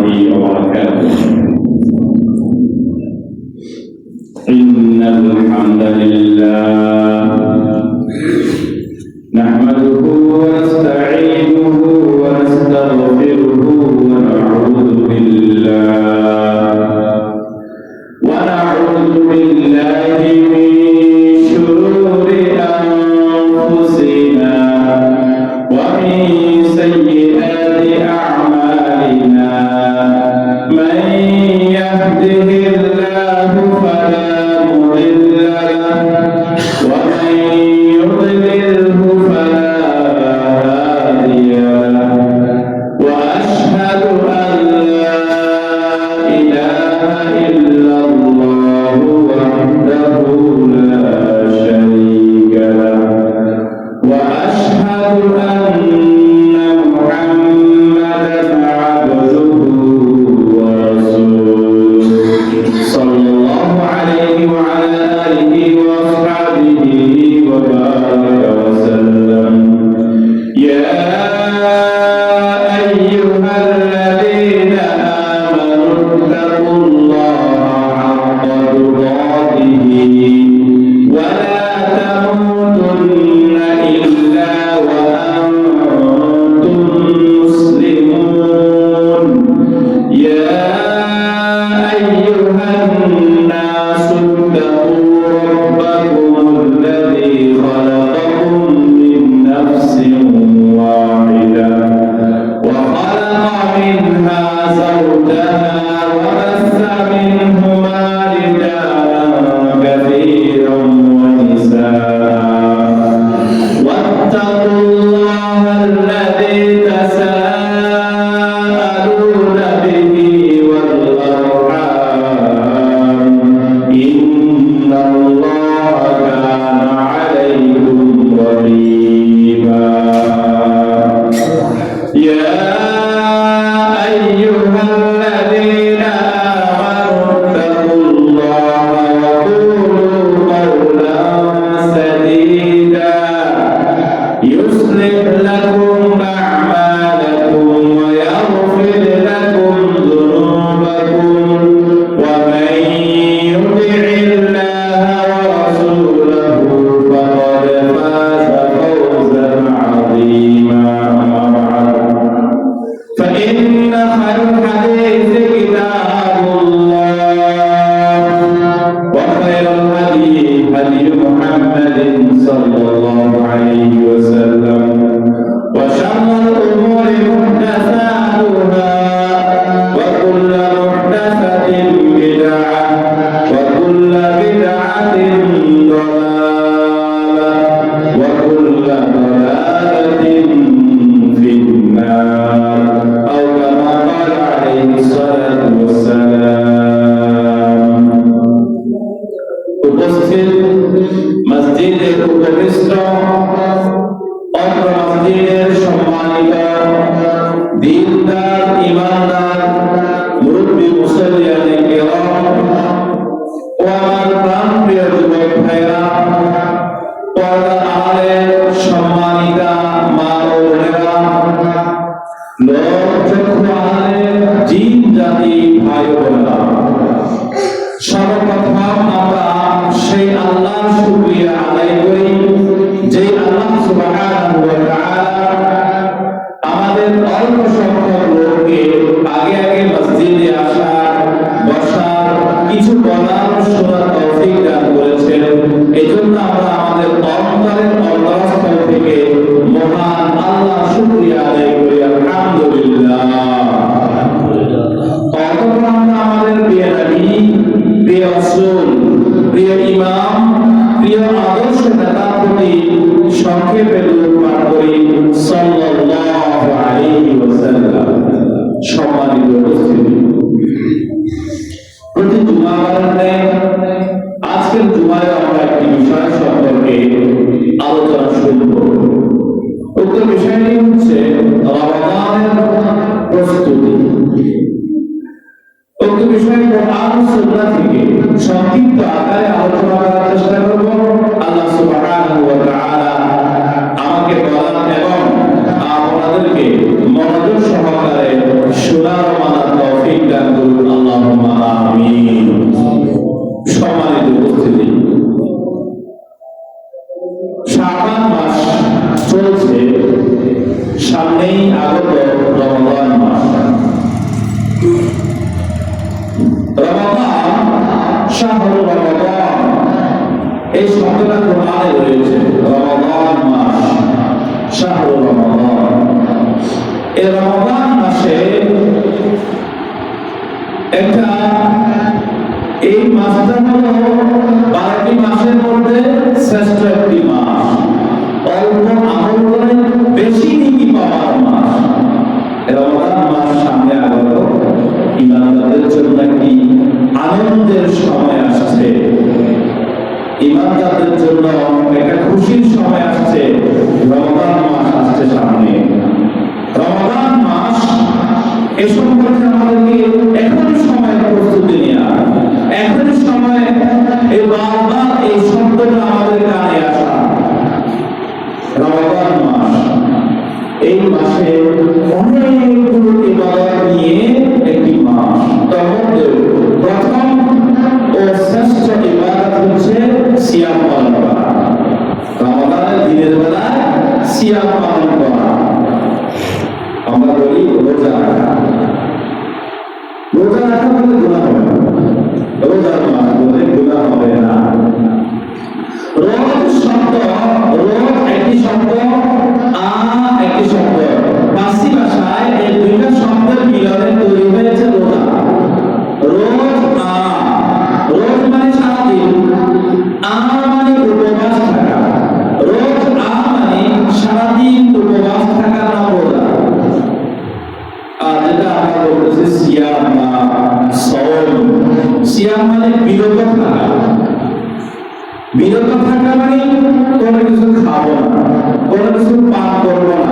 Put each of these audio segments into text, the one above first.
وبركاته. إن الحمد لله نحمده ونستعينه ونستغفره ونعوذ بالله من شرور أنفسنا ومن سيئات أعمالنا. من يهده الله فلا مضل له ومن يضلله فلا هادي له. وأشهد أن لا إله إلا الله وحده لا شريك له. وأشهد أن محمدا عبده ورسوله صلى الله عليه وعلى آله وأصحابه وبارك وسلم. يا أيها الذين آمنوا اتقوا الله حق تقاته ولا تموتن إلا وأنتم مسلمون. يا أيها الناس اتقوا ربكم الذي خلقكم من نفس واحدة وخلق منها زوجها وبث منهما رجالا كثيرا ونساء. واتقوا الله الذي تساءلون به والأرحام إن الله كان عليكم رقيبا. يا أيها الذين آمنوا اتقوا الله وقولوا قولا سديدا يصلح لكم أعمالكم ويغفر لكم ذنوبكم. ومن يطع الله ورسوله فقد فاز فوزا عظيما. فإن خير الحديث كتاب الله وخير الهدي هدي محمد صلى الله عليه وسلم. وشر الأمور محدثاتها وكل محدثة بدعة وكل بدعة ضلالة وكل ضلالة في النار أو كما قال عليه الصلاة والسلام. উপস্থিত মসজিদের উপবিষ্ট অত্র মসজিদের সম্মানিত দিনদার ইমানদার মুরব্বী মুসল্লিয়ানে কেরাম ও আমার প্রাণপ্রিয় যুবক ভাইরা, পর্দার আড়ালের সম্মানিতা মা ও বোনেরা, লোকচক্ষু আড়ালের জিন জাতি ভাই বোনেরা, সর্বপ্রথম আমরা সেই আল্লাহর শুকরিয়া আদায় করি যে আল্লাহ সুবহানাহু ওয়া তাআলা আমাদের অল্প সংখ্যক লোককে আগে আগে মসজিদে আসার, বসার, কিছু বলার, শোনার তৌফিক দান করেছেন। এজন্য আমরা আমাদের অন্তরের অন্তরস্থল থেকে মহান আল্লাহর শুকরিয়া আদায় করি। আলহামদুলিল্লাহ। অতঃপর আমরা আমাদের প্রিয় নবী, প্রিয় রাসূল, প্রিয় ইমাম, প্রিয় আদর্শ নেতার প্রতি সংক্ষেপে দরুদ পাঠ করি সাল্লাল্লাহু আলাইহি ওয়াসাল্লাম। সম্মানিত উপস্থিতি, প্রতি জুমাবারে আজকের জুমায় আমরা একটি বিষয় সম্পর্কে আলোচনা শুরু করব। উক্ত বিষয়টি হচ্ছে রমাদানের প্রস্তুতি। উক্ত বিষয় কোরআন ও সুন্নাহ থেকে সংক্ষিপ্ত আকারে আলোচনা করার চেষ্টা করব। আল্লাহ সুবহানাহু ওয়া তাআলা আমাকে বলার এবং আপনাদেরকে মনোযোগ সহকারে শোনার ও মানার তৌফিক দান করুন, আল্লাহুম্মা আমিন। সম্মানিত উপস্থিতি, শাবান মাস চলছে, সামনেই আগত রমজান মাস। রমজান, শাহরুর রমজান, এই শব্দটা কোরআনে রয়েছে। রমজান মাস, শাহরুর রমজান। এই রমজান মাসে একটা, এই মাসটা হলো 12টি মাসের মধ্যে শ্রেষ্ঠ একটি মাস। অল্প আমল করে বেশি নেকি পাওয়ার মাস। রমজান মাস সামনে আগত, ইমানদারদের জন্য একটি আনন্দের সময় আসছে, ইমানদারদের জন্য একটা খুশির সময় আসছে। রমজান মাস আসছে সামনে। রমজান মাস, এ সম্পর্কে আমাদেরকে এখনই সময় প্রস্তুতি নেওয়া, এখনই সময় এই বারবার এই শব্দটা আমাদের কানে আসা। রমজান মাস, এই মাসে অনেকগুলো ইবাদত নিয়ে একটি মাস। তার মধ্যে প্রথম ও শ্রেষ্ঠ ইবাদত হচ্ছে সিয়াম পালন করা। রমজানের দিনের বেলায় সিয়াম পালন করা, আমরা বলি রোজা রাখা। রোজা রাখা বলে গুনাহ হবে না, রোজার মাস বলে গুনাহ হবে না। রোজ শব্দ, রোজ একটি শব্দ, একটি শব্দ, ফার্সি ভাষায় এই দুইটা শব্দের মিলনে তৈরি হয়েছে রোজা। রোজ রোজ মানে সারাদিন, মানে উপবাস থাকা। রোজ মানে সারাদিন উপবাস থাকা নাম রোজা। আর যেটা আমরা বলতেছি সিয়াম বা সওম, সিয়াম মানে বিরত থাকা। বিরত থাকা মানে কোনো কিছু খাবো না, কোনো কিছু পান করবো না,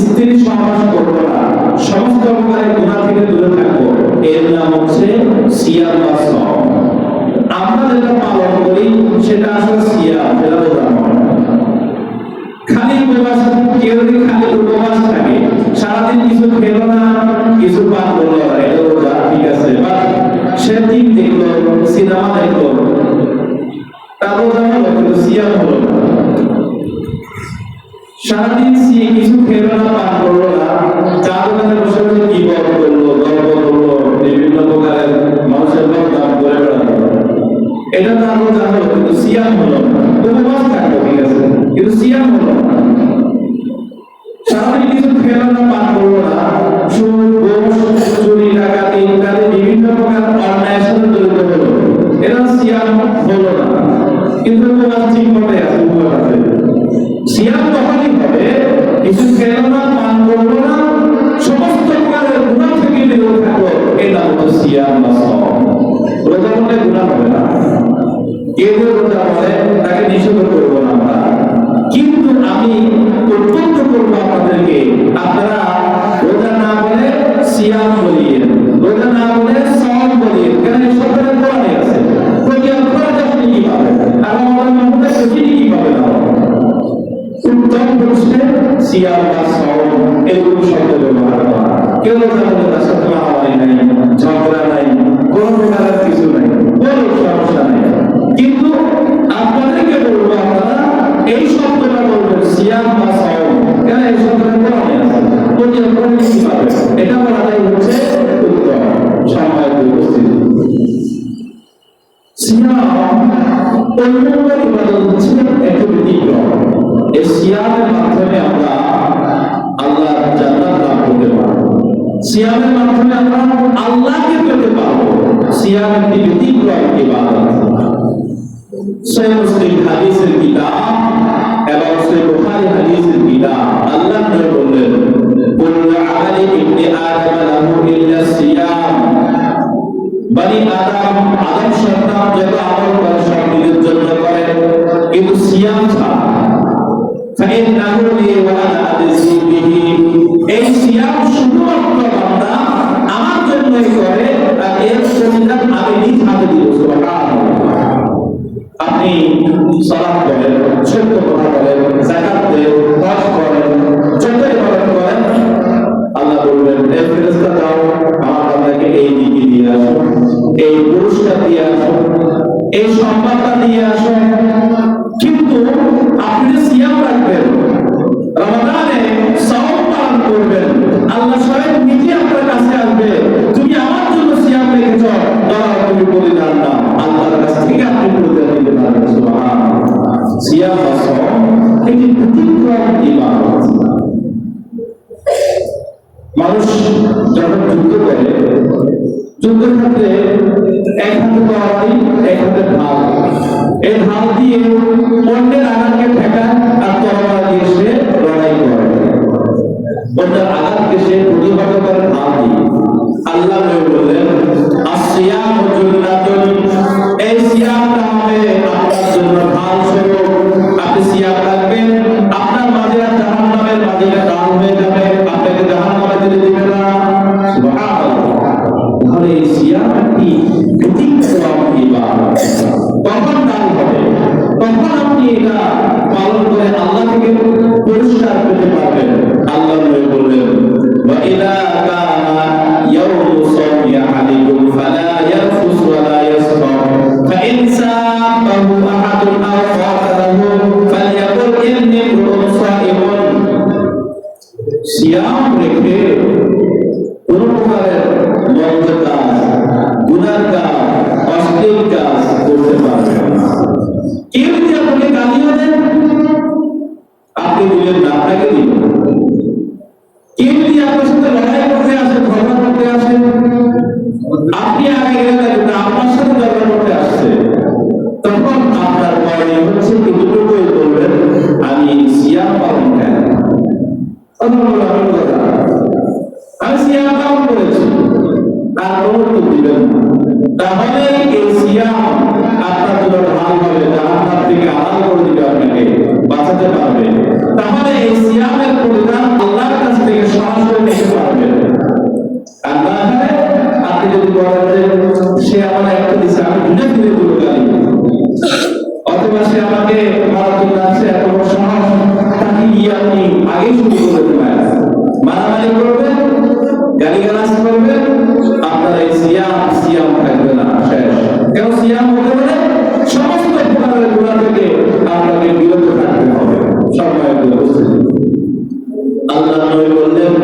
স্ত্রী সহবাস করবো না, সমস্ত প্রকারের গুনাহ থেকে দূরে থাকবো। এর নাম হচ্ছে সিয়াম বা সওম। আমরা যেটা পালন করি সেটা আসলে সিয়াম, সেটা রোজা নয়। খালি উপবাস, কেউ যদি খালি উপবাস থাকে, সারাদিন কিছু খেলো না, কিছু পান করলো না, এটা রোজা, ঠিক আছে। বা সে টিভি দেখলো, সিনেমা দেখলো, তা রোজা হলো, কিন্তু সিয়াম হলো না। সারাদিন কিছু খেলো না, পান করলো না, চা দোকানে বসে বসে গীবত করলো, গল্প করলো, বিভিন্ন প্রকারের মানুষের বদনাম করে বেড়ালো, এটা তার রোজা হলো, কিন্তু সিয়াম হলো না। উপবাস থাকলো, ঠিক আছে, কিন্তু সিয়াম হলো না। সারাদিন কিছু খেলো না, পান করলো না, সুদ, ঘুষ, চুরি, ডাকাতি ইত্যাদি বিভিন্ন প্রকার অন্যায়ের সাথে জড়িত হলো, এটা সিয়াম হলো না, কিন্তু উপবাস ঠিক মতো আছে, উপবাস আছে। সিয়াম তখনই হবে কিছু খেলো না, পান করলো না, সমস্ত প্রকারের গুনাহ থেকে বিরত থাকলো, এটা হলো সিয়াম বা সওম। রোজা করলে গুনাহ হবে না, কেউ রোজা করে তাকে নিষেধ করবো না আমরা, কিন্তু আমি উদ্বুদ্ধ করবো আপনাদেরকে, আপনারা রোজা না বলে সিয়াম বলিয়ে, রোজা না বলে সওম বলিয়ে, কেন এই শব্দটা কোরআনে আছে। প্রতি অক্ষরে আপনি কি পাবেন, আর আমাদের মধ্যে প্রতি কি পাবেন না, উত্তম প্রশ্নে সিয়াম বা সওম এরকম শব্দ ব্যবহার করা। কেউ রোজা বলে তার সাথে মারামারি নাই, ঝগড়া নাই, কোনো প্রকারের কিছু নাই, কোনো সমস্যা নাই, কিন্তু আপনাদেরকে বলবো আপনারা এই শব্দটা বলবেন সিয়াম বা সওম, কেন এই শব্দটা কোরআনে আছে, প্রতি অক্ষরে কি পাবেন, এটা বলাটাই হচ্ছে উত্তম। সম্মানিত উপস্থিতি, সিয়াম অন্যান্য ইবাদত হচ্ছে একটু ব্যতিক্রম। এই সিয়ামের মাধ্যমে আমরা আল্লাহর জান্নাত লাভ করতে পারবো, সিয়ামের মাধ্যমে আমরা আল্লাহকে পেতে পারবো। সিয়াম একটি ব্যতিক্রম ইবাদত। সহিহ মুসলিম হাদিসের কিতাব এবং সহিহ বুখারী হাদিসের কিতাব, আল্লাহ নবী বললেন, কুল্লু আমালি ইবনি আদম লাহু ইল্লা সিয়াম। বনি আদম, আদম সন্তান যত আমল করে সব নিজের জন্য করে, কিন্তু সিয়াম ছাড়া। فإنه لي وأنا أجزي به। এই সিয়াম শুধুমাত্র বান্দা আমার জন্যই করে, আর এর প্রতিদান আমি নিজ হাতে দিব। সুবহানাল্লাহ। আপনি সালাত করেন, সত্য কথা বলেন, যাকাত দেন, হজ করেন, যত ইবাদত করেন, আল্লাহ বলবেন, এই ফেরেশতা দাও আমার বান্দাকে এই দিকে এই সংবাদটা দিয়ে আসো। কিন্তু আপনি যে সিয়াম রাখবেন, রমাদানে সাওম পালন করবেন, আল্লাহ স্বয়ং নিজে আপনার কাছে আসবে, তুমি আমার জন্য সিয়াম রেখেছ, দাঁড়াও তুমি বলিদান দাও, আল্লাহর কাছ থেকে আপনি বলিদান দিতে পারবেন। সুবহানাল্লাহ। সিয়াম বা সাওম একটি ব্যতিক্রম ইবাদত। মানুষ যখন যুদ্ধ করে, যুদ্ধের ক্ষেত্রে এক হাতে তরবারি, এক হাতে ঢাল, এই ঢাল দিয়ে অন্যের আঘাতকে ঠেকায় আর তরবারি দিয়ে সে লড়াই করে, অন্যের আঘাতকে সে প্রতিহত করে ঢাল দিয়ে। আল্লাহ বললেন আসিয়াম জুন্নাতুন, এই সিয়ামটা হবে আপনার জন্য ঢাল স্বরূপ। আপনি সিয়াম রাখবেন, আপনার মাঝে জাহান্নামের মাঝে ঢাল হয়ে যাবে, আপনাকে জাহান্নামে দিতে দিবে না। সুবহানাল্লাহ। তাহলে এই সিয়াম একটি ব্যতিক্রম ইবাদত। তখন ঢাল হবে, তখন আপনি এটা পালন করে আল্লাহ থেকে পুরস্কার পেতে পারবেন। আল্লাহ বললেন ওয়া ইযা কানা ইয়াউমু সাওমি আহাদিকুম ফালা ইয়ারফুস ওয়া লা ইয়াসখাব ফাইন সাবাহু আহাদুন আও ফাতারাহু ফালইয়াকুল ইন্নী সাইমুন। সিয়াম রেখে কোন প্রকারের মন্দ কাজ, গুনার কাজ, অশ্লীল কাজ করতে পারবেন না। কেউ যদি আপনাকে গালিও দেন, আপনি দিলেন না, আপনাকে দিন। কেউ যদি আপনার সাথে লড়াই করতে আসে, ঝগড়া করতে আসে, আপনি আগে গেলেন না, আপনার সাথে ঝগড়া করতে আসছে, তখন আপনার করণীয় হচ্ছে কি দুটোই বলবেন আমি সিয়াম পালন করি। আমি সিয়াম পালন করেছি, আর কোনো দিবেন না। তাহলে এই সিয়াম আপনার জন্য ঢাল হবে, জাহান্নাম থেকে আড়াল করে দিবে, আপনাকে বাঁচাতে পারবে। তাহলে এই সিয়ামের পরিণাম আল্লাহর কাছ থেকে সরাসরি নিতে পারবেন। আর না হলে আপনি যদি বলেন যে সে আমার একটা দিচ্ছে, আমি ঘুরে ফিরে দেবো গালি, অথবা সে আমাকে মারার জন্য আসছে, এত বড় সাহস, তাকে গিয়ে আপনি আগেই শুরু করে দেবেন, মারামারি করবেন, গালিগালাজ করবেন, আপনার এই সিয়াম থাকবে না, শেষ। কেন সিয়াম হতে পারে সমস্ত প্রকারের গুনাহ থেকে আপনাকে বিরত থাকতে হবে। সম্মানিত উপস্থিতি, আল্লাহ নবী বললেন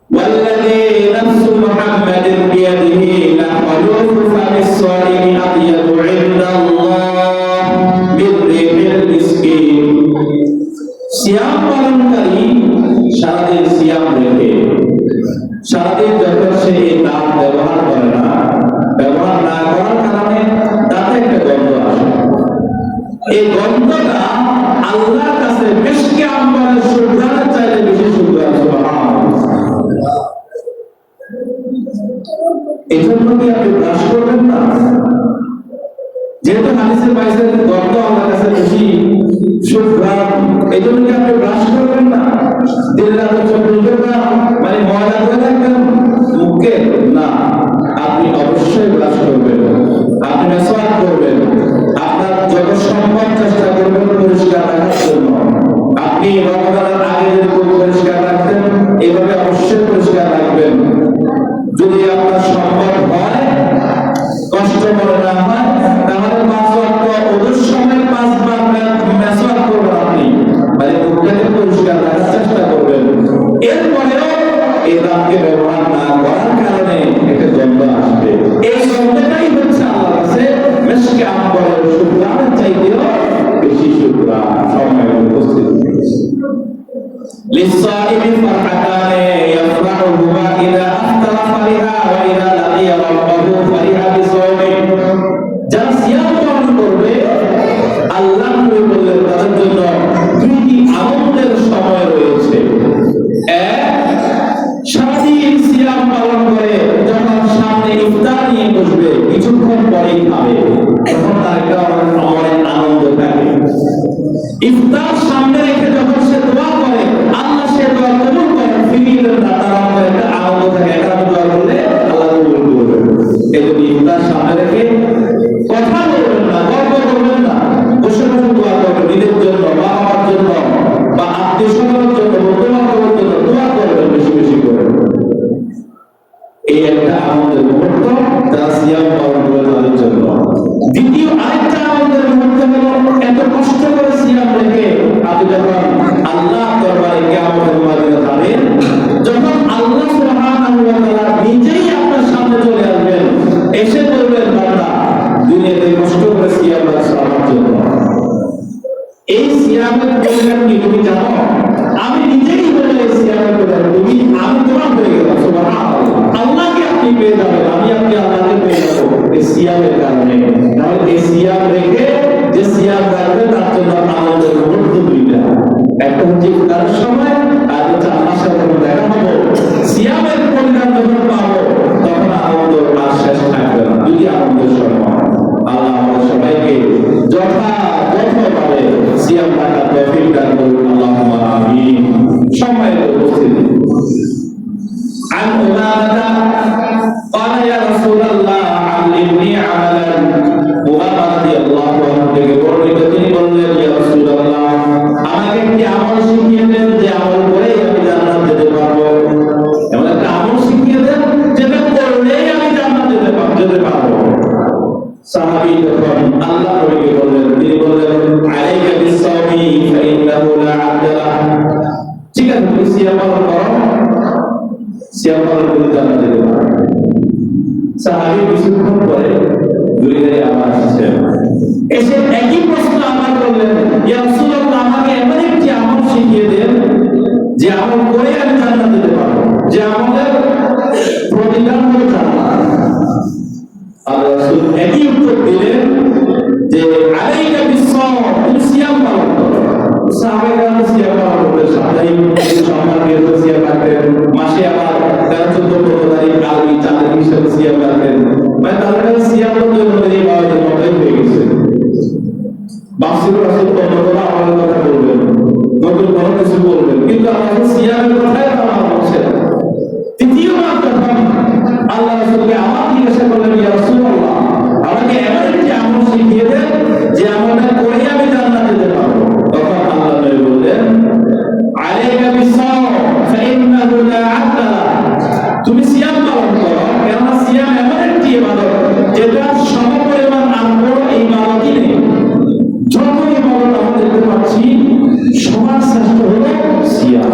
ওয়াল্লাযী নাফসু মুহাম্মাদিন বিয়াদিহি লা খালুফু ফামিস-সাইমি আতিয়াবু ইনদাল্লাহ মিন রিহিল মিসকিন। সিয়াম পালনকারী সারাদিন সিয়াম রেখে সারাদিন যখন সে এই দাঁত ব্যবহার করে না, ব্যবহার না করার কারণে দাঁতে একটা গন্ধ আসে, এই গন্ধটা আল্লাহর কাছে মিশকে আম্বরের সুগন্ধের চাইতে বেশি সুগন্ধ। এই জন্য কি আপনি ব্রাশ করবেন না? যেহেতু হাদিসে পাইছেন গন্ধ আল্লাহর কাছে বেশি সুগন্ধ, এই জন্য কি আপনি ব্রাশ করবেন না? দিন রাত 24 ঘন্টা মানে ময়লা করে রাখবেন মুখে না, আপনি অবশ্যই ব্রাশ করবেন, আপনি মেসওয়াক করবেন, আপনার যত সম্ভব চেষ্টা করবেন পরিষ্কার রাখার জন্য। আপনি রমজানের আগে যদি পরিষ্কার রাখতেন, এভাবে অবশ্যই পরিষ্কার রাখবেন। যদি আপনার সম্ভব হয়, কষ্ট মনে না হয়, তাহলে 5 ওয়াক্ত ওযুর সময় 5 বার মেসওয়াক করবেন, আপনি মানে মুখটাকে পরিষ্কার রাখার চেষ্টা করবেন। এরপরেও এই দাঁতকে ব্যবহার না করার কারণে একটা গন্ধ আসবে, এই গন্ধটাই হচ্ছে আল্লাহর কাছে মিশকে আম্বরের সুগন্ধের চাইতেও বেশি সুগন্ধ। সময় উপস্থিত লিসাইমি ফারহাতানে ইয়াফরাহুমা ইযা আফতারা ফারিহা ওয়া ইযা লাকিয়া রাব্বাহু ফারিহা বিসাওমি। যারা সিয়াম পালন করবে, আল্লাহ নবী বললেন তাদের জন্য দুইটি আনন্দের সময় রয়েছে। এক, সারাদিন সিয়াম পালন করে যখন সামনে ইফতার নিয়ে বসবে, কিছুক্ষণ পরেই খাবে, তখন তার একটা অনেক আনন্দ থাকে। ইফতার সামনে রেখে যখন সে দোয়া করে, আল্লাহ সে দোয়া কবুল করেন, ফিরিয়ে দেন না, তার অন্তরে একটা আনন্দ থাকে। একটা দোয়া করলে আল্লাহ কবুল করবেন। এই জন্য ইফতার সামনে রেখে কথা বলবেন না, গল্প করবেন না, বসে বসে দোয়া করবেন, নিজের জন্য, বাবার জন্য, বা আত্মীয় স্বজনের জন্য, বন্ধু বান্ধবের জন্য দোয়া করবেন বেশি বেশি করে। এই একটা আনন্দের মুহূর্ত তারা সিয়াম পালন করে তাদের জন্য। দ্বিতীয় আরেকটা আনন্দের মুহূর্ত হলো এত কষ্ট করে সিয়াম রেখে আপনি যখন আল্লাহ দরবারে কিয়ামতের ময়দানে যাবেন, যখন আল্লাহ সুবহানাহু ওয়া তাআলা নিজেই আপনার সামনে চলে আসবেন, এসে বলবেন বান্দা দুনিয়াতে কষ্ট করে সিয়াম রাখছো আমার জন্য, এই সিয়ামের পরিণাম কি তুমি জানো? আমি নিজেই বলে এই সিয়ামের পরিণাম তুমি আমি তোমার হয়ে গেলাম। সুবহানাল্লাহ, আল্লাহকে আপনি পেয়ে যাবেন, আমি আপনি আল্লাহকে পেয়ে যাবো এই সিয়ামের কারণে। তাহলে এই সিয়াম রেখে যে সিয়াম রাখবে তার জন্য আনন্দের মুহূর্ত দুইটা, একটা হচ্ছে ইফতারের সময় আর হচ্ছে আল্লাহর সাথে দেখা হবো। সিয়ামের পরিণাম যখন পাবো তখন আনন্দ আর শেষ থাকবে না। দুই আনন্দের সময় আল্লাহ আমাদের সবাইকে যথাযথভাবে সিয়াম রাখার তৌফিক দান করুন, আল্লাহুম্মা আমিন। সম্মানিত উপস্থিতি, عن أمامة قال يا رسول الله علمني عملا। أمامة رضي الله عنه থেকে বর্ণিত, তিনি বললেন ইয়া রাসূলুল্লাহ আমাকে একটি আমল শিখিয়ে দেন যে আমল করে আমি জান্নাত যেতে পারবো। এমন একটা আমল শিখিয়ে দেন যেটা করলেই আমি জান্নাত যেতে পারবো। সাহাবী যখন আল্লাহ নবীকে বললেন, তিনি বললেন আলাইকা বিস-সাওমি ফাইন্নাহু লা আদলা লাহ। ঠিক আছে, তুমি সিয়াম পালন করো, সিয়াম পালন করে জান্নাতে যেতে পারবে। সাহাবী কিছুক্ষণ পরে ঘুরে আবার আসছেন, এসে একই প্রশ্ন আবার করলেন ইয়া রাসূলুল্লাহ আমাকে এমন একটি আমল শিখিয়ে দেন যে আমল করে আমি জান্নাতে যেতে পারবো, যে আমলের প্রতিদান হলো জান্নাত। আল্লাহ রাসূল একই উত্তর দিলেন যে আলাইকা বিস-সাওম, তুমি সিয়াম পালন করো। সাহাবারা সিয়াম পালন করতে সাধারণ সম্মান দিয়ে সিয়াম রাখতেন, মাসে আবার 13-14 তারিখ আরবি চাঁদের হিসেবে সিয়াম রাখতেন। মানে তাদের কাছে সিয়াম বলতে নদী বাওয়াজের মতোই হয়ে গেছে। বাসির রাসূল কোনো আমাদের কথা বলবেন, নতুন কোনো কিছু বলবেন, কিন্তু আমাদের সিয়ামের কথাই আমার বলছে না। তৃতীয়বার যখন আল্লাহ রাসূলকে আবার জিজ্ঞাসা করলেন ইয়া রাসূলুল্লাহ আমাকে এমন একটি আমল শিখিয়ে দেন যে আমলটা করে আমি জান্নাতে যেতে পারবো, তখন আল্লাহ নবী বললেন আলাইকা বিস-সাওম ফাইন্নাহু লা আদলা লাহ। তুমি সিয়াম পালন করো, কেননা সিয়াম এমন একটি ইবাদত যেটা সমপরিমাণ আর কোনো ইবাদতই নেই। যত ইবাদত আমরা দেখতে পাচ্ছি সবার শ্রেষ্ঠ হলো সিয়াম।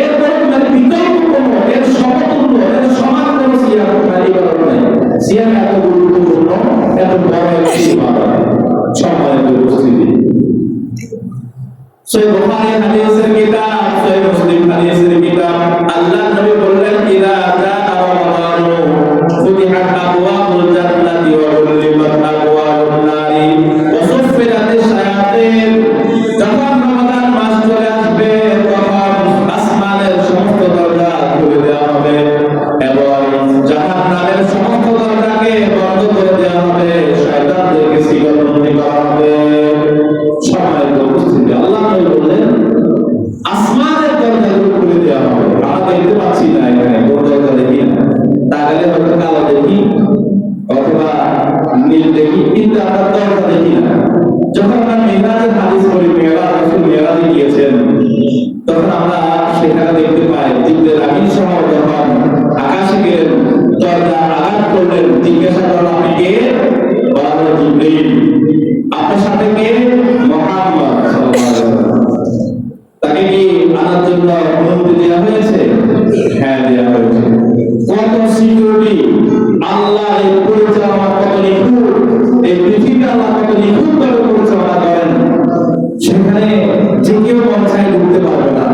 এরপরে মানে বিকল্প কোনো এর সমতুল্য এর সমান কোনো সিয়াম ইবাদত নাই। সিয়াম এত গুরুত্বপূর্ণ, এত বড় একটি ইবাদত। সম্মানিত উপস্থিতি, সহিহ বুখারী হাদিসের কিতাব, সহিহ মুসলিম হাদিসের কিতাব, আল্লাহ নবী বললেন ইযা জাআ রমাদান ফুতিহাত আবওয়াবুল জান্নাতি ওয়া উগলিকাত আবওয়াবুন নারি ওয়া সুফিরাতিশ শায়াতিন। যখন রমাদান মাস চলে আসবে তখন আসমানের সমস্ত দরজা খুলে দেওয়া হবে এবং জাহান্নামের সমস্ত দরজাকে বন্ধ করে দেওয়া হবে, শয়তানদেরকে শিকলবন্দি করা হবে। সম্মানিত উপস্থিতি, আল্লাহ বললেন আসমানের দরজাগুলো খুলে দেওয়া হবে। আমরা দেখতে পাচ্ছি না এখানে কোন দরজা দেখি না, তাহলে হয়তো কালো দেখি অথবা নীল দেখি, কিন্তু আমরা দরজা দেখি না। যখন আমরা মেরাজের হাদিস পড়ি, মেরাজ রাসূল মেরাজে গিয়েছেন, তখন আমরা সেখানে দেখতে পাই জিবরিল আমিন সহ যখন আকাশে গেলেন, দরজা আঘাত করলেন, জিজ্ঞাসা করলেন আপনি কে? বলা হলো জিবরিল। আপনার সাথে কে? মুহাম্মদ সাল্লাল্লাহু আলাইহি ওয়াসাল্লাম। তাকে কি আনার জন্য অনুমতি দেওয়া হয়েছে? হ্যাঁ, দেওয়া হয়েছে। কত সিকিউরিটি, আল্লাহ এই পরিচালনা কত নিখুঁত, এই পৃথিবী আল্লাহ কত নিখুঁত ভাবে পরিচালনা করেন। সেখানে যে কেউ পৌঁছায় ঢুকতে পারবে না,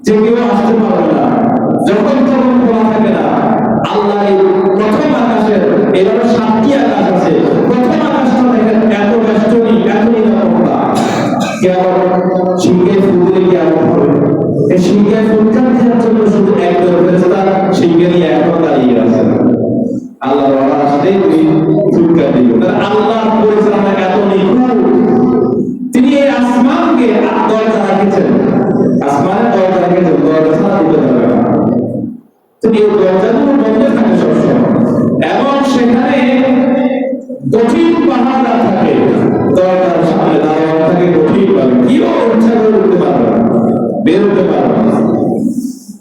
যে কেউ আসতে পারবে না, যখন তখন খোলা থাকে না। আল্লাহ এই প্রথম আকাশের এভাবে 7টি আকাশ আছে, প্রথম আকাশটা দেখেন এত বেষ্টনী, এত নিরাপত্তা। কেবল সিংহে ফুটলে কি এমন হবে? এই সিংহে ফুটকার দেওয়ার জন্য শুধু একজন ফেরেশতা সিংহে নিয়ে এখন দাঁড়িয়ে আছে। আল্লাহ ওরা আসলেই তুই ফুটকার দিবে। আল্লাহ পরিচালনা এত নিখুঁত, তিনি এই আসমানকে দরজা রেখেছেন, আসমানের দরজা রেখেছেন, দরজা ছাড়া দিতে পারবে না। তিনি এই দরজাগুলো বন্ধ থাকে সবসময়, এবং সেখানে কঠিন পাহাড় থাকে, দরজার সামনে দাঁড়ানো থাকে কঠিন পাবে, কেউ ইচ্ছা করে উঠতে পারবে না, বের হতে পারবে না।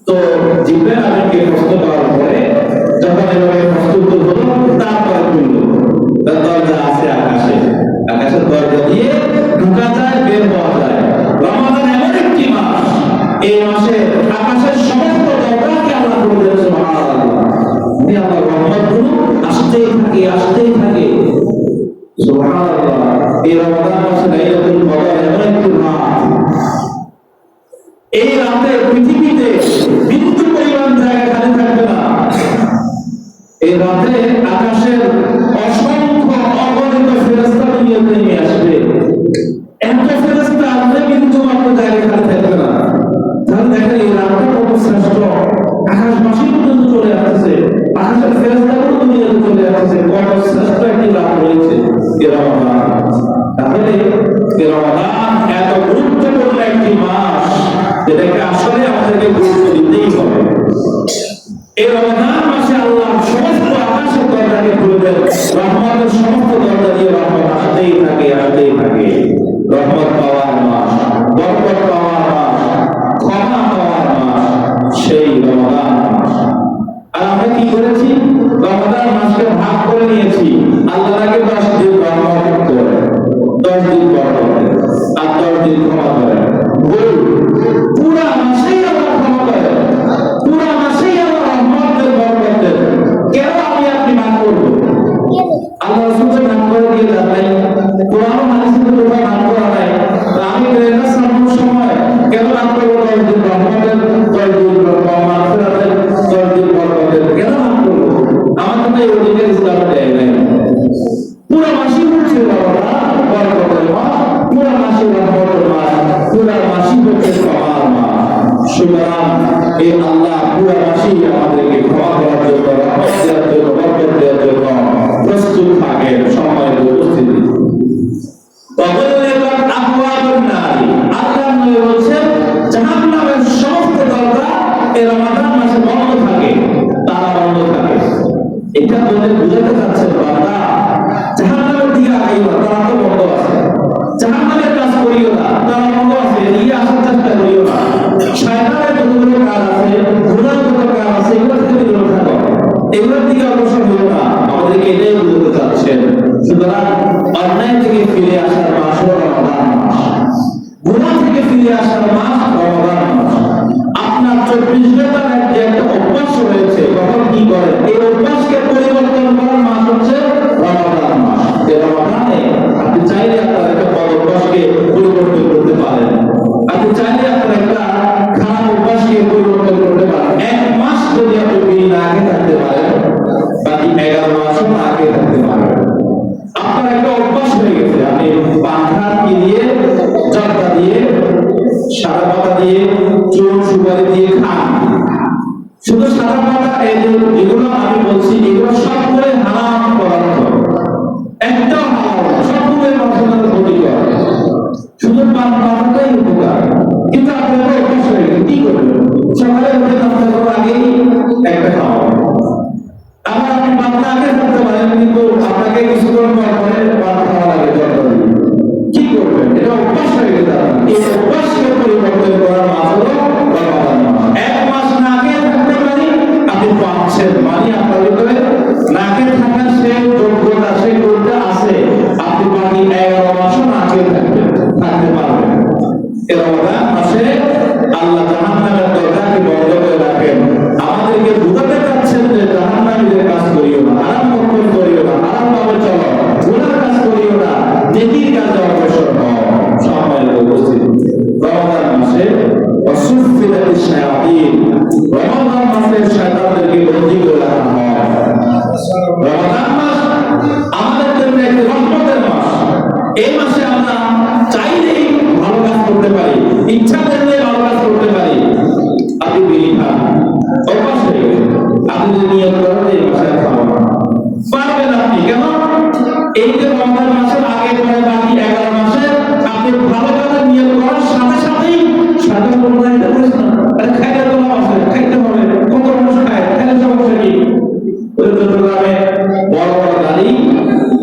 তো জিবরাইল আমিনকে প্রশ্ন করার পরে সুবহানাল্লাহ, এই রমজান মাসে লাইলাতুল কদর এমন একটি রাত, এই রাতে পৃথিবীতে বিন্দু পরিমাণ জায়গা খালি থাকবে না। এই রাতে আকাশের অসংখ্য অগণিত ফেরেশতা দুনিয়াতে নেমে আসবে। এত ফেরেশতা আসবে কিন্তু মাত্র জায়গা খালি থাকবে না। তাহলে দেখেন এই রাতটা কত শ্রেষ্ঠ। আকাশবাসী পর্যন্ত চলে আসছে, আকাশের ফেরেশতাগুলো দুনিয়াতে চলে আসছে। কত শ্রেষ্ঠ একটি রাত রয়েছে এই রমজান। তাহলে এই রমজান এত গুরুত্বপূর্ণ একটি মাস, যেটাকে আসলে আমাদেরকে গুরুত্ব দিতেই হবে। এই রমজান মাসে আল্লাহ সমস্ত আকাশের দরজাকে খুলে দেন, রহমতের সমস্ত দরজা দিয়ে রহমত আসতেই থাকে, আসতেই থাকে। রহমত পাওয়ার মাস, বরকত পাওয়ার মাস, ক্ষমা পাওয়ার মাস সেই রমজান মাস। আর আমরা কি করেছি? রমজান মাসকে ভাগ করে নিয়েছি। আল্লাহকে 10 দিন রহমত করে, 10 দিন বরকত আর 10 দিন ক্ষমা করে। ভুল, পুরা মাসেই আল্লাহ ক্ষমা করে, পুরা মাসেই আল্লাহ রহমতের বরকত দেন। কেন আমি আপনি ভাগ করব? আল্লাহ রাসূলের নাম করে দিয়ে যাবেন, কোরআন হাদিসে তো কোথাও নাম করা নাই। তা আমি প্রেরণা সামনের সময় কেন নাম করব 10 দিন রহমতের, 10 দিন মাগফিরাতের, 10 দিন বরকতের? কেন নাম করব? আমাদের তো এই অধিকার ইসলামে দেয় নাই। পুরা মাসই হচ্ছে বরকতের মাস, পুরা মাসই রহমতের মাস, পুরা মাসই হচ্ছে ক্ষমার মাস। সুতরাং এই আল্লাহ পুরা মাসই আমাদেরকে ক্ষমা করার জন্য, রহমত দেওয়ার জন্য, বরকত দেওয়ার জন্য প্রস্তুত থাকেন। সময় উপস্থিতি আল্লাহ নবী বলছেন জাহান্নামের সমস্ত দরজা এই রমজান মাসে বন্ধ থাকে, তালা বন্ধ থাকে। এটা বলে বুঝাতে চাচ্ছেন বান্দা জাহান্নামের দিকে আগাইও না, তারা তো বন্ধ আছে। জাহান্নামের কাজ করিও না, তারা বন্ধ আছে, এদিকে আসার চেষ্টা করিও না। শয়তানের যতগুলো কাজ আছে, গুনাহ যত কাজ আছে, এগুলো থেকে বিরত থাকো, এগুলোর দিকে অগ্রসর হইও না। আমাদেরকে এটাই বুঝতে চাচ্ছেন। সুতরাং অন্যায় থেকে ফিরে আসার মাস হলো রমজান মাস, গুনাহ থেকে ফিরে আসার মাস রমজান মাস। আপনার 24 ঘন্টার যে একটা অভ্যাস রয়েছে, তখন কি করেন? এই অভ্যাসকে পরিবর্তন করার মাস হচ্ছে রমজান মাস। এই রমজানে আপনি চাইলে আপনার একটা বদ অভ্যাসকে পরিবর্তন করতে পারেন, আপনি চাইলে আপনার একটা খারাপ অভ্যাসকে পরিবর্তন করতে পারেন। 1 মাস যদি আপনি বিড়ি না খেয়ে থাকতে পারেন, বাকি 11 মাসও না খেয়ে থাকতে পারেন। আপনার একটা অভ্যাস হয়ে গেছে, আপনি পাখা দিয়ে, জর্দা দিয়ে, সাদা পাতা দিয়ে, চুন সুপারি দিয়ে খান। শুধু সাদা পাতা, এগুলো আমি বলছি, এগুলো সবগুলোই হারাম পদার্থ, একদম হারাম, সবগুলোই মানুষের ক্ষতিকর। শুধু পাতাটাই উপকার, কিন্তু আপনার অভ্যাস হয়ে গেছে। কি করবেন? সকালে উঠে নাস্তা করার আগেই একটা খাওয়া। আবার আপনি পাতলা আগে থাকতে পারেন, কিন্তু আপনাকে কিছুক্ষণ পর পরে ভাত খাওয়া লাগে জর্দা দিয়ে। কি করবেন? এটা অভ্যাস হয়ে গেছে। এই অভ্যাসকে পরিবর্তন করার মাস হলো রমজান মাস। 1 মাস না খেয়ে থাকতে পারি, আপনি পাচ্ছেন, মানে আপনার ভিতরে না খেয়ে থাকার সেই যোগ্যতা, সেই গুণটা আছে। আপনি বাকি 11 মাসও না খেয়ে থাকতে পারবেন। এই রমজান মাসে আল্লাহ জাহান্নামের দরজাকে বন্ধ করে রাখেন। আমাদেরকে বুঝাতে চাচ্ছেন যে জাহান্নামীদের কাজ করিও না, হারাম কর্ম করিও না, হারাম ভাবে চলো, গুনাহ কাজ করিও না, নেকির কাজে অগ্রসর হও। সম্মানিত উপস্থিতি, রমজান মাসে ওয়াসুফিদাতিশ শায়াতিন, রমজান মাসে শয়তানদেরকে বন্দী করে রাখা হয়। রমজান মাস আমাদের জন্য একটি রহমতের মাস। এই মাসে আমরা চাইলেই ভালো কাজ করতে পারি, ইচ্ছা করলে ভালো কাজ করতে পারি। আপনি বিড়ি খান, অভ্যাস হয়ে গেছে, আপনি যদি নিয়ত করেন এই মাসে খাওয়া পারবেন আপনি। কেন? এই যে রমজান মাসের আগে পরে বাকি 11 মাসে আপনি ভালো কাজের নিয়ত করার সাথে সাথেই সাধারণ পরিমাণে বলেছেন খাইতে তো আছে, খাইতে হবে। কত মানুষ খায়, খাইলে সমস্যা কি? ওই চট্টগ্রামে বড় বড় গাড়ি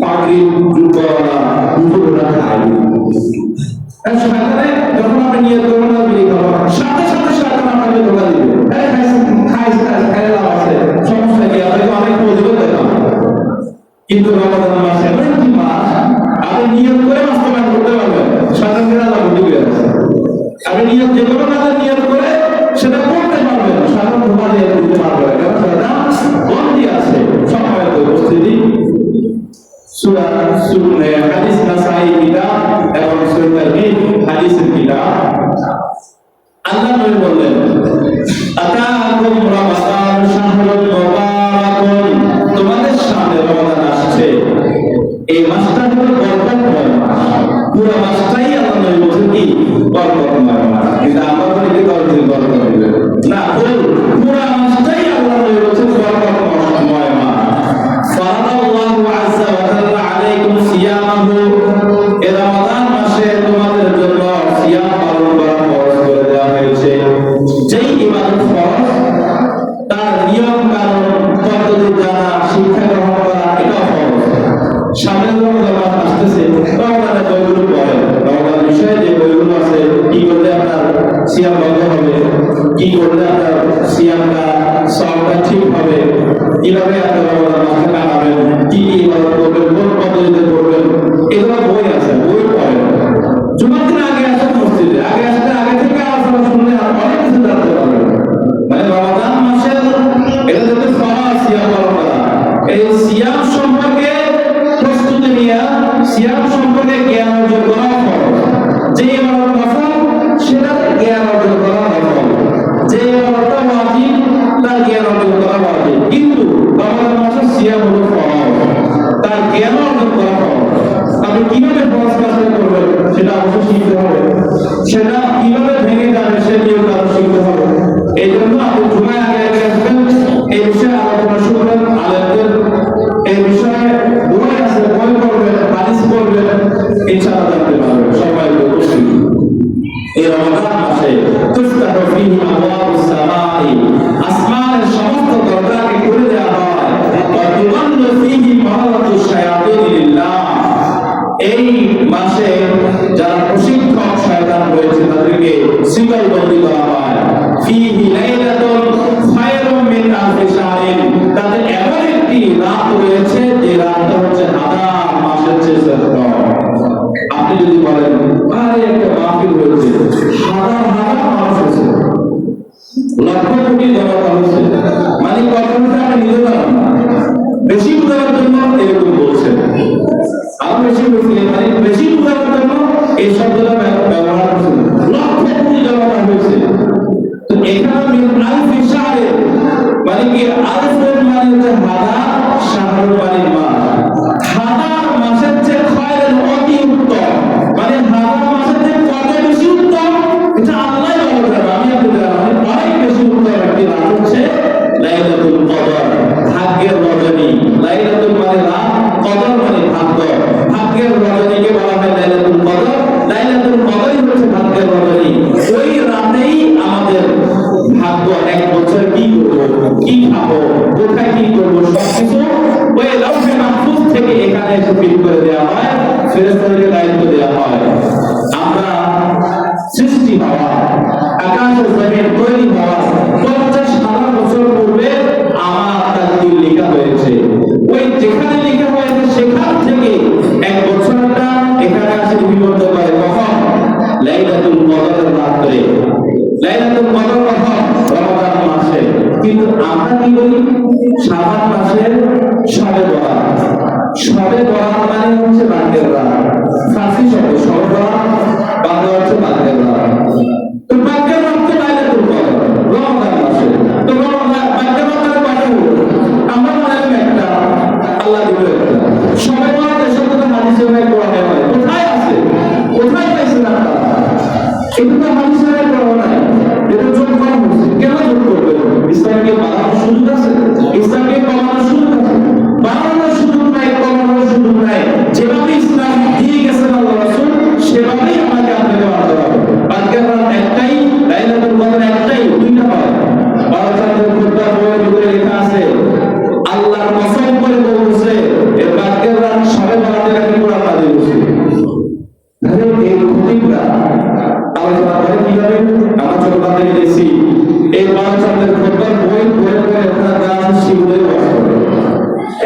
পাগড়ি জুতোওয়ালা দুপুরবেলা খায়। সরকারে যখন আপনি নিয়ত করবেন না বিড়ি খাওয়া, সাথে সাথে সরকার আপনাকে ধোকা দিবে। খাইছে খাইলে লাভ আছে, সমস্যা কি? কিভাবে আপনি রমাদান মাসে কাটাবেন, কি কি ইবাদত করবেন, কোন পদ্ধতিতে করবেন, এগুলো বই আছে, বই পড়েন। জুমার দিন আগে আসেন মসজিদে, আগে আসলে আগে থেকে আলোচনা শুনলে আর অনেক কিছু জানতে পারবেন। মানে রমাদান মাসের এটা যেহেতু ফরজ সিয়াম পালন করা, এই সিয়াম সম্পর্কে প্রস্তুতি নিয়ে সিয়াম সম্পর্কে জ্ঞান অর্জন করা ফরজ। যে ইবাদত নফল সেটা জ্ঞান অর্জন করা নফল, যে ইবাদতটা ওয়াজিব তার জ্ঞান অর্জন করা ওয়াজিব। কিন্তু রমাদান মাসের সিয়াম হলো ফরজ, তার জ্ঞান অর্জন করা ফরজ। আপনি কিভাবে ফরজ কাজটা করবেন সেটা অবশ্যই শিখতে হবে, সেটা কিভাবে ভেঙে যাবে সে নিয়মটা শিখতে হবে। এই জন্য আপনি জুমায় আগে আগে আসবেন, এই বিষয়ে আলোচনা শুনবেন, আলেমদের এই বিষয়ে বই আছে, বই পড়বেন, হাদিস পড়বেন, ইনশাআল্লাহ জানতে পারবেন। সবাই উপস্থিত এই রমাদান মাসে তুফতাহু ফীহি আবওয়াবুস সামাই, আসমানের সমস্ত দরজাকে খুলে দেওয়া হয়। ওয়া তুগল্লু ফীহি মারাতুশ শায়াতিন লিল্লাহ, এই মাসে যারা প্রশিক্ষক শয়তান রয়েছে তাদেরকে শিকলবন্দি করা হয়। ফীহি লাইলাতুন খায়রুম মিন আলফি শাহরিন, তাদের এমন একটি রাত রয়েছে যে রাতটা হচ্ছে হাজার মাসের চেয়ে শ্রেষ্ঠ। আপনি যদি বলেন আরে একটা মাহফিল হয়েছে, হাজার হাজার মানুষ হয়েছে, লক্ষ কোটি জনতা হয়েছে, মানে কখনো আপনি নিজে জানেন না, বেশি বোঝার জন্য এরকম বলছেন, আরো বেশি বুঝলে মানে বেশি বোঝার জন্য এই শব্দটা ব্যবহার করছেন। লক্ষ কোটি জনতা হয়েছে, তো এখানে মিন আলফি শাহরিন মানে কি, আলফের মানে হচ্ছে হাজার, শাহরুর মানে মাস, হাজার মাসের চেয়ে খায়রুন অতি উত্তম, মানে হাজার মাসের চেয়ে কত বেশি উত্তম এটা আল্লাহই বলতে পারবে, আমি আপনাদের জানাই অনেক বেশি উত্তম একটি রাত হচ্ছে লাইলাতুল কদর, ভাগ্যের রজনী। লাইলাতুল মানে রাত, কদর মানে ভাগ্য, ভাগ্যের রজনীকে বলা হয় লাইলাতুল কদর। লাইলাতুল কদরই হচ্ছে ভাগ্যের রজনী। ওই রাতেই আমাদের ভাগ্য এক বছর কি করব, কি খাবো, কোথায় কি করবো সবকিছু ওই লাউহে মাহফুজ থেকে এখানে এসে ফিট করে দেওয়া হয়, ফেরেশতাদেরকে দায়িত্ব দেওয়া হয়। আমরা সৃষ্টি হওয়া, আকাশের জমিন তৈরি হওয়া 50,000 বছর পূর্বে আমার তাকদীর লেখা হয়েছে। ওই যেখানে লেখা হয়েছে সেখান থেকে এক বছরটা এখানে আসে বিবর্ত করে কখন, লাইলাতুল কদরের রাতে। লাইলাতুল কদর কখন, রমাদান মাসে। কিন্তু আমরা কি বলি শাবান মাসের শবে বরাত। শবে বরাত মানে হচ্ছে ভাগ্যের রাত, ফার্সি শব্দ শবে বরাত, বাংলা হচ্ছে ভাগ্যের রাত। তো ভাগ্যের রাত তো লাইলাতুল কদর রমাদান মাসে। তো রমাদান ভাগ্যের রাত কয়টা হলো, আমরা মনে করি একটা, আল্লাহ দিবে একটা। শবে বরাত এর শব্দটা হাদিসে কোরআনে হয়, কোথায় আছে, কোথায় পাইছেন আপনারা? এটা তো হাদিসে কোরআনে নাই, এটা যোগ করা হচ্ছে। কেন যোগ করবে? ইসলামকে বানানোর সুযোগ আছে, ইসলামকে কমানোর সুযোগ আছে, বানানোর সুযোগ নাই, কমানোর সুযোগ নাই। যেভাবে ইসলাম দিয়ে গেছেন আল্লাহ রাসূল সেভাবেই আমাকে আপনাকে মানতে হবে। ভাগ্যের রাত একটাই, লাইলাতুল কদর একটাই, দুইটা হয়। বারোচাঁদের খুতবার বইয়ের ভিতরে লেখা আছে, আল্লাহর কসম করে বলছে এই ভাগ্যের রাত শবে বরাতের একটা কোরআন নাযিল হয়েছে। তাহলে এই খতিবরা আলোচনা করে কিভাবে, আমরা ছোটবেলা থেকে দেখছি এই বারোচাঁদের খুতবার বই পড়ে পড়ে ওখানে যা আছে সেগুলোই ওয়াজ করে।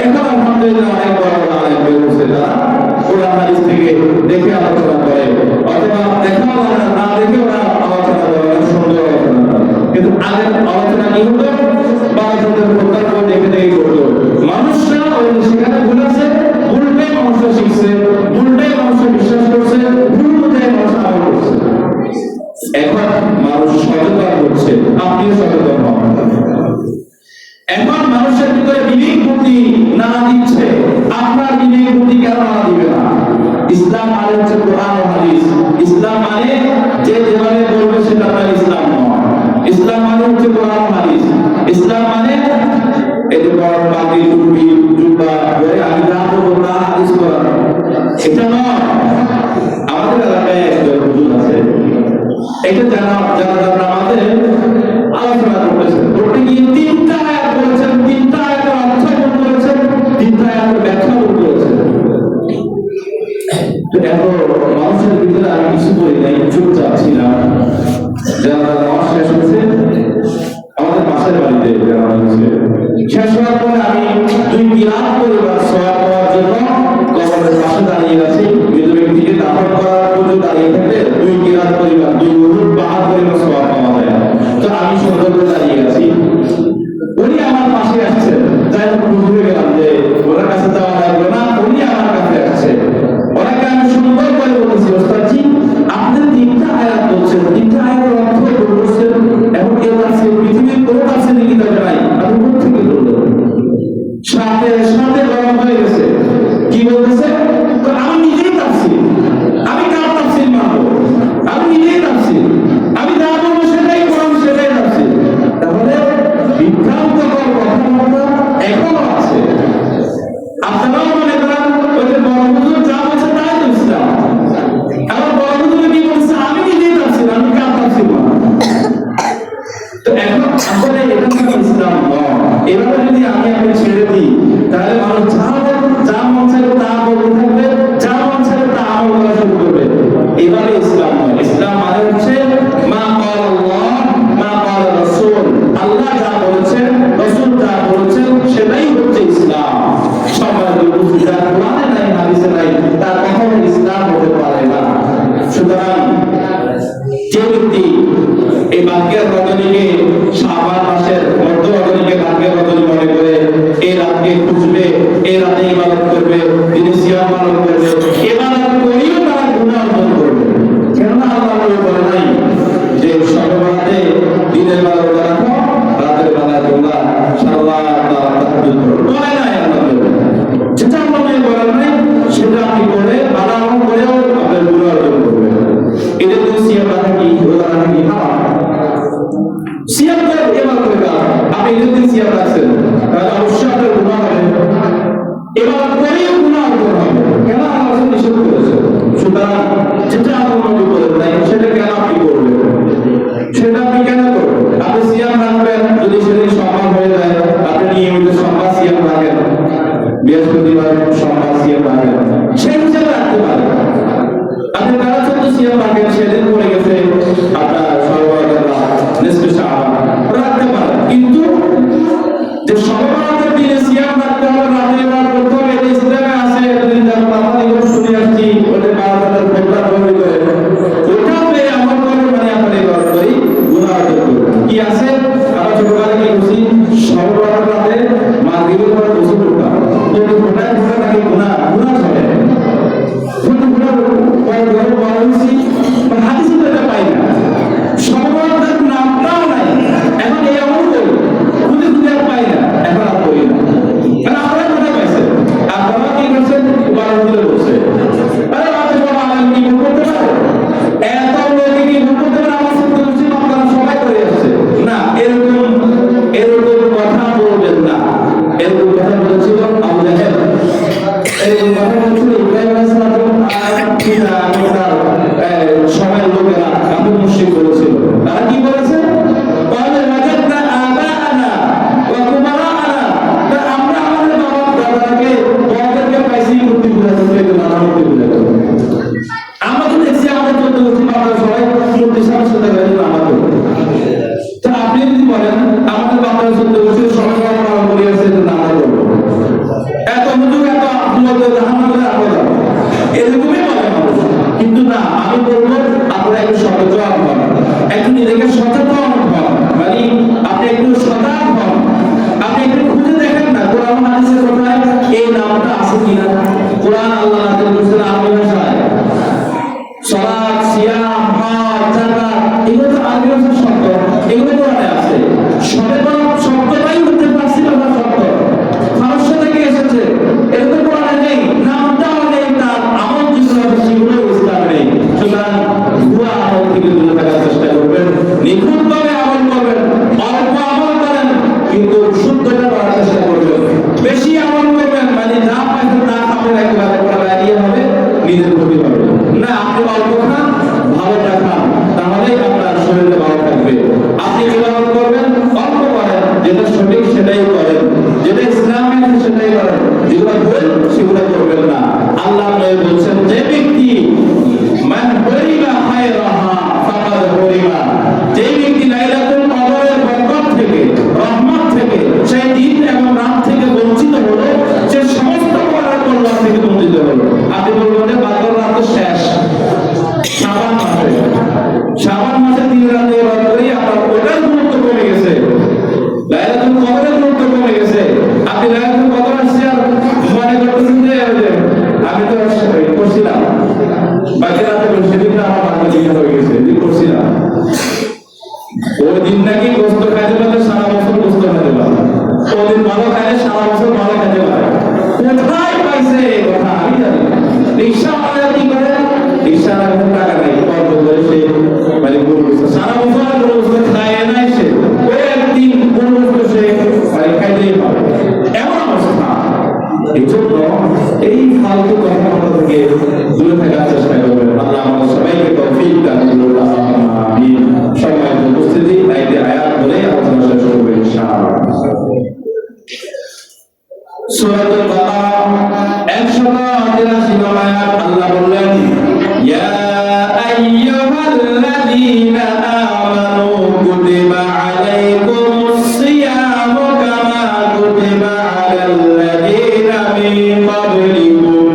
এখন আলহামদুলিল্লাহ অনেক বড় বড় আলেম বের হচ্ছে, তারা কোরআন হাদিস থেকে দেখে আলোচনা করে, অথবা দেখাও না দেখে ওরা আলোচনা করে, সুন্দর আলোচনা করে। কিন্তু আগের আলোচনা কি হতো, বারোচাঁদের খুতবার বই দেখে দেখে করতো। মানুষরা ওই সেখানে ভুল আছে, ভুলটাই মানুষরা শিখছে, ভুলটাই মানুষরা বিশ্বাস করছে, ভুল বুঝাই মানুষ আমল করছে। এখন মানুষ সচেতন হচ্ছে, আপনিও সচেতন হন। এখন মানুষের ভিতরে বিবেক বুদ্ধি নাড়া দিচ্ছে, আপনার বিবেক বুদ্ধি কেন নাড়া দিবে না? ইসলাম মানে হচ্ছে কোরআন ও হাদিস। ইসলাম মানে যে যেভাবে বলবে সেটা আপনার ইসলাম নয়। ইসলাম মানে হচ্ছে কোরআন ও হাদিস। ইসলাম মানে এই যে বড় পাগড়ি, টুপি, জুব্বা পরে আমি যা বলবো তা হাদিস কোরআন, এটা নয়। আমাদের এলাকায় একজন হুজুর আছে, এটা যারা আমাদের আলোচনা করতেছেন, করতে গিয়ে 3টা আয়াত বলেছেন, 3টা আয়াতের অর্থ বর্ণনা করেছেন, 3টা আয়াতের ব্যাখ্যা বর্ণনা করেছেন। তো এত মানুষের ভিতরে আমি কিছু বলি নাই, চুপচাপ ছিলাম। যারা নামাজ শেষ হয়েছে আমাদের পাশের বাড়িতে, শেষ হওয়ার পরে আমি তাহাজ্জুদ পড়ো, বলে নাই আল্লাহ যেটা আল্লাহ বলেন নাই সেটা আপনি করে আরাম করেও আপনার গুনাহ অর্জন করবেন। এটা তো সিয়াম রাখা কি রোজা রাখা কি হারাম। সিয়াম করে এবার করে আপনি যদি সিয়াম রাখছেন তাহলে অবশ্যই আপনার গুনাহ হবে, এবার করেও গুনাহ অর্জন হবে। কেন আল্লাহ নিষেধ করেছে? সুতরাং যেটা আল্লাহ নবী বলেন নাই সেটা কেন আপনি করবেন, সেটা আপনি কেন করবেন? আপনি সিয়াম রাখবেন, যদি সেদিন সম্ভব হয়ে যায় আপনি নিয়মিত সোমবার সিয়াম রাখেন, বৃহস্পতিবার সোমবার সিয়াম রাখেন, সেই হিসাবে রাখতে পারেন। আপনি তারা চোদ্দ সিয়াম রাখেন, সেদিন পড়ে গেছে আপনার সর্বরাত নিসফে শাবান, রাখতে পারেন। কিন্তু যে সর্বরাতের দিনে সিয়াম রাখতে হবে, রাতে বার করতে হবে, এটা ইসলামে আছে। এতদিন যারা বাবা দিকে শুনে আসছি ওদের বারোটার প্রোগ্রাম তৈরি করে ওটাও পেয়ে আমল করে, মানে আপনার এই করি গুনাহ অর্জন করবেন। কি আছে? আমরা ছোটবেলা কি বুঝি সর্বরাত রাতে মাগরিবের পর গোসল করতাম, কিন্তু ওটাই ধরে নাকি গুনাহ গুনাহ চলে কিন্তু গুনাহ পরে ধরে বলা হয়েছি হাদিসে তো এটা পাই না, সর্বরাতের নামটাও নাই। এখন এই আমল করি খুঁজে খুঁজে আর পাই না, এখন আর করি না। কারণ আপনারা কোথায় পাইছেন? আপনারা কি করছেন? বারো দিলে বসে আরে আপনি বড় আলেম কি ভুল করতে পারে? এত লোকে কি ভুল করতে পারে? আমার সত্য বুঝি আপনারা সবাই করে আসছে না, এরকম কথা বলবেন না। এরকম কথা বলেছিল আবু জাহেল, এরকম কথা বলেছিল ইব্রাহিম আলাইহিস সালাম সময়ের লোকেরা, আবু মুশরিক বলেছিল। তারা কি বলেছে? আমরা তো দেখছি আমাদের চোদ্দ গোষ্ঠী বাবার সবাই মূর্তির সামনে শ্রদ্ধা করে আমাদের। তা আপনি যদি বলেন আমাদের বাবার চোদ্দ গোষ্ঠীর সবাই পালন করে আসছে, আমরা করবো এত হুজুর এত এরকমই বলে মানুষ। কিন্তু না, আমি বলবো আপনারা একটু সচেতন হন, একটু নিজেকে সচেতন হন, মানে আপনি একটু সজাগ হন। আপনি একটু খুঁজে দেখেন না কোরআন হাদিসের কোথায় এই নামটা আছে কিনা। কোরআন আল্লাহ নাযিল করেছেন আরবি ভাষায়। সালাত, সিয়াম, হজ, যাকাত এগুলো তো আরবি ভাষার শব্দ, এগুলো কোরআনে আছে। শব্দটাই হচ্ছে ফার্সি ভাষার শব্দ, ফারসি থেকে এসেছে। এগুলো কোরআনে নেই, নামটাও নেই, তার আমল যেগুলো আছে সেগুলো ইসলামে নেই। সুতরাং ভুয়া আমল থেকে দূরে থাকার চেষ্টা করবেন, নিখুঁতভাবে আমল করবেন, অল্প আমল করেন কিন্তু শুদ্ধতা করার চেষ্টা করবেন। বেশি আমল করবেন মানে যা পাইছেন তা খাবেন, একেবারে দাঁড়িয়ে হবে, নিজের ক্ষতি হবে না। আপনি অল্প খান, ভালোটা খান, তাহলেই আপনার শরীরে ভালো থাকবে। আপনি ইবাদত করবেন, অল্প করেন, যেটা সঠিক সেটাই করেন, যেটা ইসলামে আছে সেটাই করেন, যেগুলো ভুল সেগুলো করবেন না। আল্লাহ বলছেন যে ব্যক্তি মান হরিবা খায়রাহা ফাকাদ হরিবা, যে ব্যক্তি লাইলাতুল কদরের বরকত থেকে, রহমত থেকে, সেই দিন এবং রাত থেকে বঞ্চিত হলো, সে সমস্ত কল্যাণ থেকে বঞ্চিত হলো। আপনি বলবেন যে বাদর রাত তো শেষ, শাবান মাসে 3 রাতে ইবাদত করি, আপনার ওটার গুরুত্ব কমে গেছে, লাইলাতুল কদরের গুরুত্ব কমে গেছে। আপনি লাইলাতুল কদর আসছে আর মনে করতেছেন যে আমি তো করছিলাম বাকি রাতে, সেদিন আমার বাকি দিন হয়ে গেছে, দিন করছিলাম ওই দিন নাকি গোস্ত খাইতে পারলে সারা বছর গোস্ত খাইতে পারে, ওই দিন ভালো খাইলে সারা বছর ভালো খাইতে পারে। কোথায় পাইছে এই কথা আমি জানি। রিক্সা আমাদের কি করে, রিক্সা রাখতে টাকা নাই, কত করে সে মানে সারা বছর গোস্ত খায় নাই, সে ওই একদিন গোস্ত সে মানে খাইতেই পারে, এমন অবস্থা। এই জন্য এই ফালতু কথাবার্তা থেকে দূরে থাকার চেষ্টা করবেন। আল্লাহ আমাদের সবাইকে তৌফিক দান করুন। আমিন। সম্মানিত উপস্থিতি, এই আয়াত বলে আলোচনা শেষ করব ইনশাআল্লাহ। সূরাতুল বাকারা 183 নম্বর আয়াত। আল্লাহ বললেন, ইয়া আইয়ুহাল্লাযীনা আমানু কুতিবা আলাইকুমুস সিয়ামু কামা কুতিবা আলাল্লাযীনা মিন ক্বাবলিকুম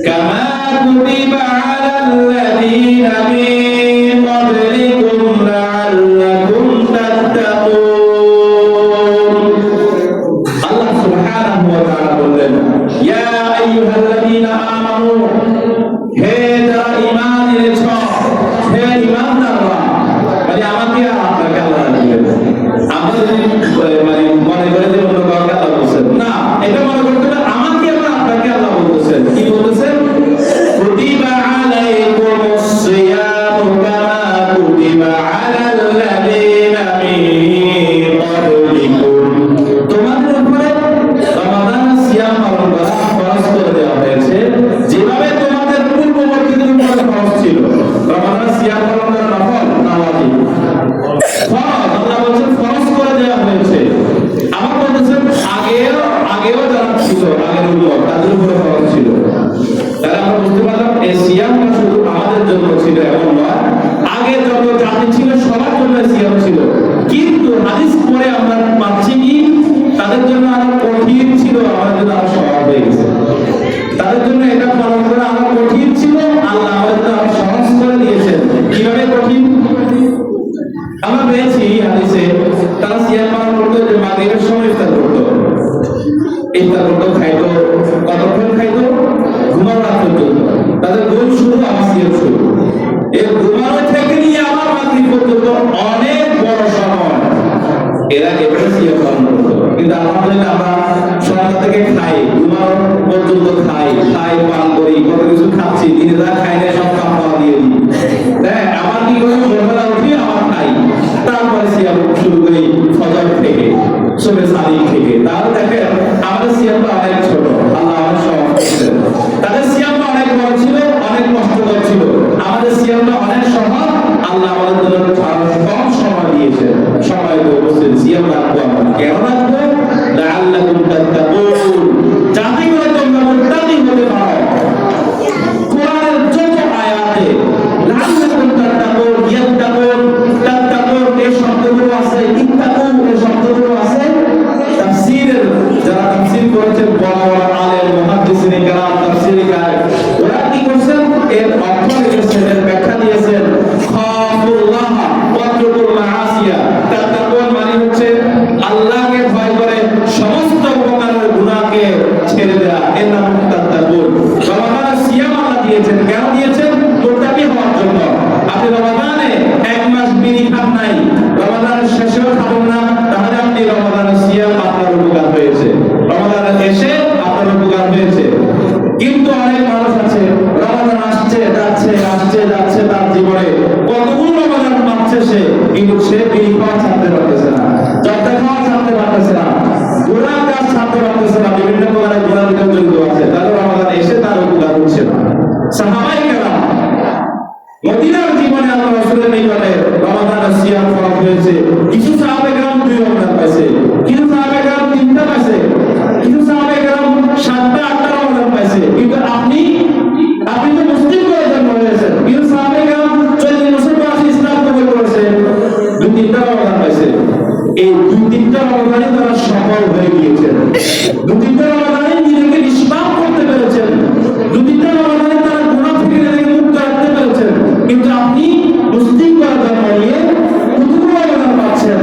কামা কুতিবা আলাল্লাযীনা মিন ক্বাবলিকুম লাআল্লাকুম তাত্তাকুন। আল্লাহ সুবহানাহু ওয়া তাআলা বললেন, ইয়া আইয়ুহাল্লাযীনা আমানু, হে যারা ঈমান এনেছ, হে ঈমানদাররা, আগেও যারা ছিল আগের উম্মত তাদের উপরে ফরজ ছিল। তাহলে আমরা বুঝতে পারলাম এই সিয়ামটা শুধু আমাদের জন্য ছিল এমন নয়, আগে যত জাতি ছিল সবার জন্য সিয়াম ছিল। কিন্তু হাদিস পড়ে আমরা পাচ্ছি কি তাদের জন্য আরো কঠিন ছিল, আমাদের জন্য আরো সহজ হয়ে গেছে। তাদের জন্য এটা পালন করা আরো কঠিন ছিল, আল্লাহ আমাদের জন্য আরো সহজ করে দিয়েছেন। কিভাবে কঠিন? আমরা পেয়েছি হাদিসে তারা সিয়াম পালন করতো যে মাগরিবের সময় ইফতার করতো, খাইতো কতক্ষণ খাইতো? ঘুমানোর রাত পর্যন্ত। তাদের ঘুম শুরু আমার সিয়াম শুরু। এই ঘুমানো থেকে নিয়ে আমার মাগরিব পর্যন্ত অনেক বড় সময় এরা এভাবে সিয়াম পালন করতো। কিন্তু আলহামদুলিল্লাহ আমরা সন্ধ্যা থেকে খাই, ঘুমানো পর্যন্ত খাই পান করি, কত কিছু খাচ্ছি, দিনে যা খাই না সব কাম পাওয়া দিয়ে দিই। হ্যাঁ, আবার কি করে ভোরবেলা উঠি আবার খাই, তারপরে সিয়াম শুরু করি ফজর থেকে, সুবহে সাদিক থেকে। তাহলে দেখেন আমাদের সিয়ামটা অনেক ছোট, আল্লাহ অনেক সহজ করেছেন। তাদের সিয়ামটা অনেক বড় ছিল, অনেক কষ্টকর ছিল। আমাদের সিয়ামটা অনেক সহজ, আল্লাহ আমাদের জন্য আরো কম সময় দিয়েছেন। সময় বলছেন সিয়াম রাখবো আমরা, কেন রাখবো? লাআল্লাকুম তাত্তাকুন, যাতে করে তোমরা মুত্তাকি হতে পারো। কোরআনের যত আয়াতে লাআল্লাকুম তাত্তাকুন, তাত্তাকুন এই শব্দগুলো আছে, ইত্তাকুন এই শব্দগুলো আছে। তাফসীরের যারা তাফসীর করেছেন বড় বড় আলেম মুহাদ্দিসিনে কেরাম তাফসীরকার, ওরা কি করছেন? এর অর্থ লিখেছেন, এর ব্যাখ্যা দিয়েছেন। খাফুল্লাহ ওয়াত্রুকুল মাআসিয়া, তাত্তাকুন মানে হচ্ছে আল্লাহকে ভয় করে সমস্ত প্রকারের গুনাহকে ছেড়ে দেয়া, এর নাম তাত্তাকুন। রমাদানের সিয়াম আল্লাহ দিয়েছেন, কেন দিয়েছেন? মুত্তাকি হওয়ার জন্য। আপনি রমাদানে এক মাস বিড়ি খান নাই, রমাদানের শেষেও খাবেন না, তাহলে আপনি রমাদানের সিয়াম আপনার উপকার হয়েছে, রমাদানের এসে আপনার উপকার হয়েছে। কিন্তু অনেক মানুষ আছে রমাদান আসছে যাচ্ছে তার জীবনে কতগুলো রমাদান পাচ্ছে সে, কিন্তু সে বিড়ি খাওয়া ছাড়তে পারতেছে না, জর্দা খাওয়া ছাড়তে পারতেছে না, গুনাহ কাজ ছাড়তে পারতেছে না, বিভিন্ন প্রকারের গুনাহ ভিতরে জড়িত আছে। তাহলে রমাদান এসে তার উপকার হচ্ছে না। সাহাবায়ে কেরাম মদিনার জীবনে আল্লাহ রাসূলের নিকটে রমাদানের সিয়াম ফরজ হয়েছে। কিছু সাহাবায়ে কেরাম 2 রমাদান পাইছে, কিছু সাহাবায়ে কেরাম 3টা পাইছে, কিছু সাহাবায়ে কেরাম 7টা 8টা রমাদান পাইছে। কিন্তু আপনি তো মুসলিম করে জন্ম হয়েছেন, কিছু সাহাবায়ে কেরাম 40 বছর বয়সে ইসলাম কবুল করেছে, 2-3টা রমাদান পাইছে। এই 2-3টা রমাদানে তারা সফল হয়ে গিয়েছেন, 2-3টা রমাদানে নিজেকে নিষ্পাপ করতে পেরেছেন, 2-3টা রমাদানে তারা গুনাহ থেকে নিজেকে মুক্ত রাখতে পেরেছেন। কিন্তু আপনি মুসলিম করে জন্ম নিয়ে কতগুলো রমাদান পাচ্ছেন,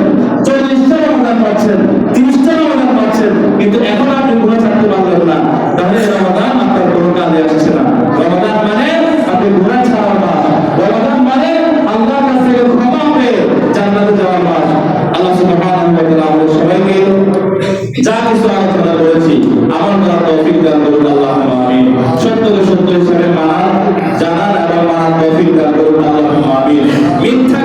40টা রমাদান পাচ্ছেন, 30টা রমাদান পাচ্ছেন, কিন্তু এখন আপনি গুনাহ ছাড়তে পারলেন না। তাহলে রমাদান আপনার কোনো কাজে আসছে না। রমাদান মানে আপনি গুনাহ ছাড়ার মাস, রমাদান মানে আল্লাহর কাছ থেকে ক্ষমা পেয়ে জান্নাতে যাওয়ার মাস। আল্লাহ সুবহানাহু ওয়া তাআলা আমাদের সবাইকে যা কিছু আলোচনা করেছি আমল করার তৌফিক দান করুন, আল্লাহুম্মা আমিন। সত্যকে সত্য হিসেবে মানার, জানার এবং মানার তৌফিক দান করুন, আল্লাহুম্মা আমিন। মিথ্যা